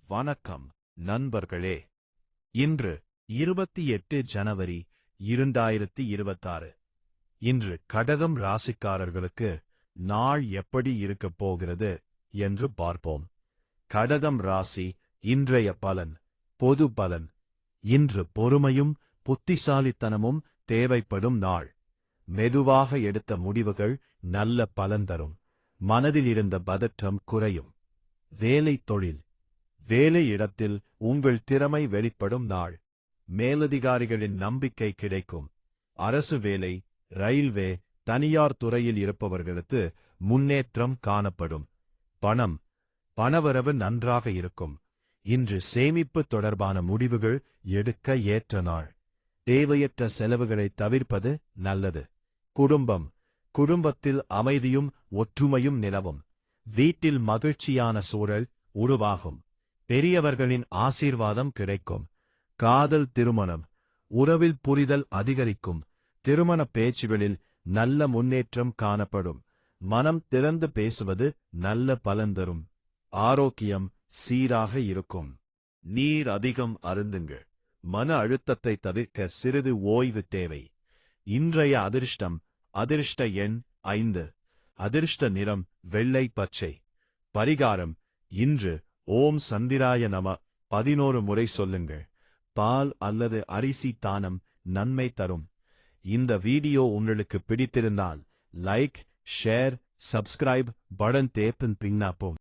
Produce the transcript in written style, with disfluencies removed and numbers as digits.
வணக்கம் நண்பர்களே. இன்று 28 ஜனவரி 2026. இன்று கடகம் ராசிக்காரர்களுக்கு நாள் எப்படி இருக்கப் போகிறது என்று பார்ப்போம். கடகம் ராசி இன்றைய பலன். பொது பலன். இன்று பொறுமையும் புத்திசாலித்தனமும் தேவைப்படும் நாள். மெதுவாக எடுத்த முடிவுகள் நல்ல பலன் தரும். மனதில் இருந்த பதற்றம் குறையும். வேலை தொழில். வேலை இடத்தில் உங்கள் திறமை வெளிப்படும் நாள். மேலதிகாரிகளின் நம்பிக்கை கிடைக்கும். அரசு வேலை, ரயில்வே, தனியார் துறையில் இருப்பவர்களுக்கு முன்னேற்றம் காணப்படும். பணம். பணவரவு நன்றாக இருக்கும். இன்று சேமிப்பு தொடர்பான முடிவுகள் எடுக்க ஏற்ற நாள். தேவையற்ற செலவுகளை தவிர்ப்பது நல்லது. குடும்பம். குடும்பத்தில் அமைதியும் ஒற்றுமையும் நிலவும். வீட்டில் மகிழ்ச்சியான சூழல் உருவாகும். பெரியவர்களின் ஆசீர்வாதம் கிடைக்கும். காதல் திருமணம். உறவில் புரிதல் அதிகரிக்கும். திருமண பேச்சுகளில் நல்ல முன்னேற்றம் காணப்படும். மனம் திறந்து பேசுவது நல்ல பலன் தரும். ஆரோக்கியம் சீராக இருக்கும். நீர் அதிகம் அருந்துங்கள். மன அழுத்தத்தை தவிர்க்க சிறிது ஓய்வு தேவை. இன்றைய அதிர்ஷ்டம். அதிர்ஷ்ட எண் 5. அதிர்ஷ்ட நிறம் வெள்ளை பச்சை. பரிகாரம். இன்று ஓம் சந்திராய நம 11 முறை சொல்லுங்கள். பால் அல்லது அரிசி தானம் நன்மை தரும். இந்த வீடியோ உங்களுக்கு பிடித்திருந்தால் லைக், ஷேர், சப்ஸ்கிரைப் பட்டன் தேப்பின் பின்னாப்போம்.